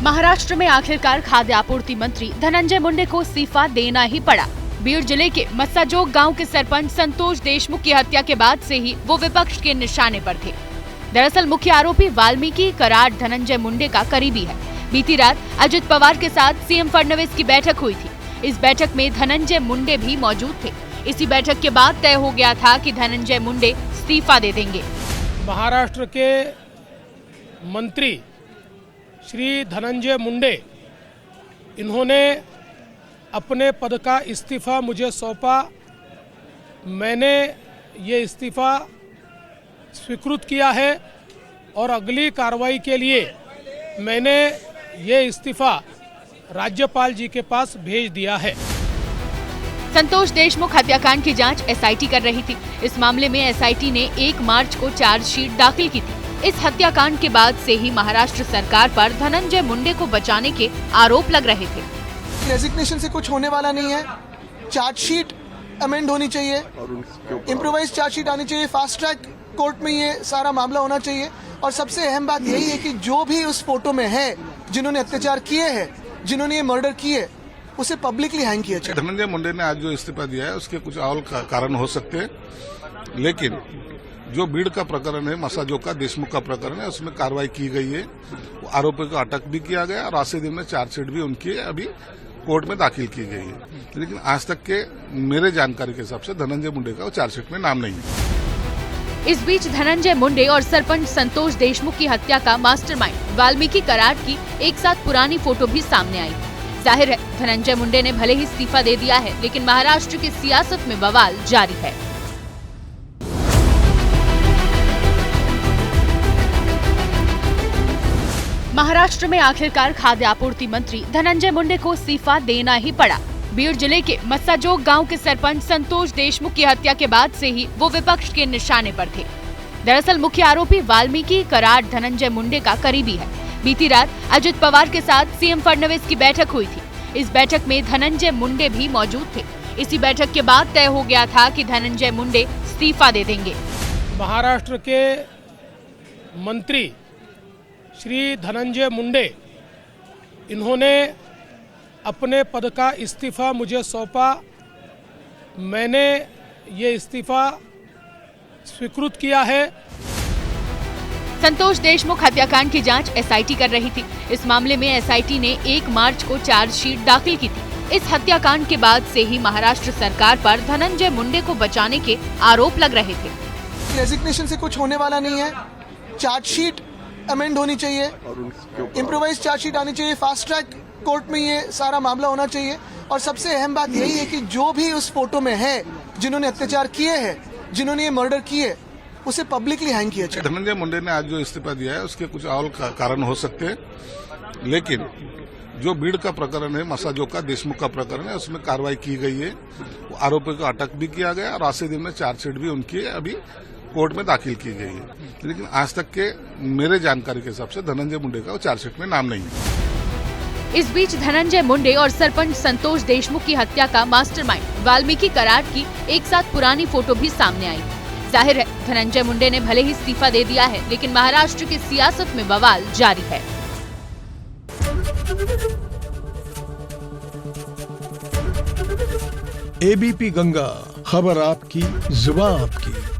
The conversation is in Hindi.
महाराष्ट्र में आखिरकार खाद्य आपूर्ति मंत्री धनंजय मुंडे को इस्तीफा देना ही पड़ा। बीड़ जिले के मस्साजोग गांव के सरपंच संतोष देशमुख की हत्या के बाद से ही वो विपक्ष के निशाने पर थे। दरअसल मुख्य आरोपी वाल्मीकि कराड धनंजय मुंडे का करीबी है। बीती रात अजित पवार के साथ सीएम फडणवीस की बैठक हुई थी। इस बैठक में धनंजय मुंडे भी मौजूद थे। इसी बैठक के बाद तय हो गया था कि धनंजय मुंडे इस्तीफा दे देंगे। महाराष्ट्र के मंत्री श्री धनंजय मुंडे, इन्होंने अपने पद का इस्तीफा मुझे सौंपा। मैंने ये इस्तीफा स्वीकृत किया है और अगली कार्रवाई के लिए मैंने ये इस्तीफा राज्यपाल जी के पास भेज दिया है। संतोष देशमुख हत्याकांड की जांच एसआईटी कर रही थी। इस मामले में एसआईटी ने 1 मार्च को चार्जशीट दाखिल की थी। इस हत्याकांड के बाद से ही महाराष्ट्र सरकार पर धनंजय मुंडे को बचाने के आरोप लग रहे थे। रेजिग्नेशन से कुछ होने वाला नहीं है। चार्जशीट अमेंड होनी चाहिए, इम्प्रोवाइज चार्जशीट आनी चाहिए, फास्ट ट्रैक कोर्ट में ये सारा मामला होना चाहिए। और सबसे अहम बात यही है कि जो भी उस फोटो में है, जिन्होंने अत्याचार किए हैं, जिन्होंने ये मर्डर किए, उसे पब्लिकली हैंग किया चाहिए। धनंजय मुंडे ने आज जो इस्तीफा दिया है उसके कुछ और कारण हो सकते हैं, लेकिन जो बीड़ का प्रकरण है, मस्साजोग का देशमुख का प्रकरण है, उसमें कार्रवाई की गई है। आरोपी को अटक भी किया गया और आज से दिन में चार्जशीट भी उनकी अभी कोर्ट में दाखिल की गई है। लेकिन आज तक के मेरे जानकारी के हिसाब से धनंजय मुंडे का चार्जशीट में नाम नहीं है। इस बीच धनंजय मुंडे और सरपंच संतोष देशमुख की हत्या का मास्टरमाइंड वाल्मीकि कराड की एक साथ पुरानी फोटो भी सामने आई। जाहिर है धनंजय मुंडे ने भले ही इस्तीफा दे दिया है, लेकिन महाराष्ट्र की सियासत में बवाल जारी है। महाराष्ट्र में आखिरकार खाद्य आपूर्ति मंत्री धनंजय मुंडे को इस्तीफा देना ही पड़ा। बीड़ जिले के मस्साजोग गांव के सरपंच संतोष देशमुख की हत्या के बाद से ही वो विपक्ष के निशाने पर थे। दरअसल मुख्य आरोपी वाल्मीकि कराड धनंजय मुंडे का करीबी है। बीती रात अजित पवार के साथ सीएम फडणवीस की बैठक हुई थी। इस बैठक में धनंजय मुंडे भी मौजूद थे। इसी बैठक के बाद तय हो गया था कि धनंजय मुंडे इस्तीफा दे देंगे। महाराष्ट्र के मंत्री श्री धनंजय मुंडे, इन्होंने अपने पद का इस्तीफा मुझे सौंपा। मैंने ये इस्तीफा स्वीकृत किया है। संतोष देशमुख हत्याकांड की जांच एसआईटी कर रही थी। इस मामले में एसआईटी ने 1 मार्च को चार्जशीट दाखिल की थी। इस हत्याकांड के बाद से ही महाराष्ट्र सरकार पर धनंजय मुंडे को बचाने के आरोप लग रहे थे। रेजिग्नेशन से कुछ होने वाला नहीं है। चार्जशीट अमेंड होनी चाहिए, इम्प्रोवाइज चार्जशीट आनी चाहिए, फास्ट ट्रैक कोर्ट में ये सारा मामला होना चाहिए। और सबसे अहम बात यही है कि जो भी उस फोटो में है, जिन्होंने अत्याचार किए हैं, जिन्होंने ये मर्डर किए, उसे पब्लिकली हैंग किया चाहिए। धनंजय मुंडे ने आज जो इस्तीफा दिया है उसके कुछ और कारण हो सकते हैं, लेकिन जो बीड़ का प्रकरण है, मस्साजोग का देशमुख का प्रकरण है, उसमें कार्रवाई की गई है। आरोपी को अटक भी किया गया और आज से दिन में चार्जशीट भी उनकी अभी कोर्ट में दाखिल की गई है। लेकिन आज तक के मेरे जानकारी के हिसाब से धनंजय मुंडे का चार्जशीट में नाम नहीं है। इस बीच धनंजय मुंडे और सरपंच संतोष देशमुख की हत्या का मास्टरमाइंड वाल्मीकि कराड की एक साथ पुरानी फोटो भी सामने आई। जाहिर है धनंजय मुंडे ने भले ही इस्तीफा दे दिया है, लेकिन महाराष्ट्र की सियासत में बवाल जारी है। एबीपी गंगा, खबर आपकी, जुबान आपकी।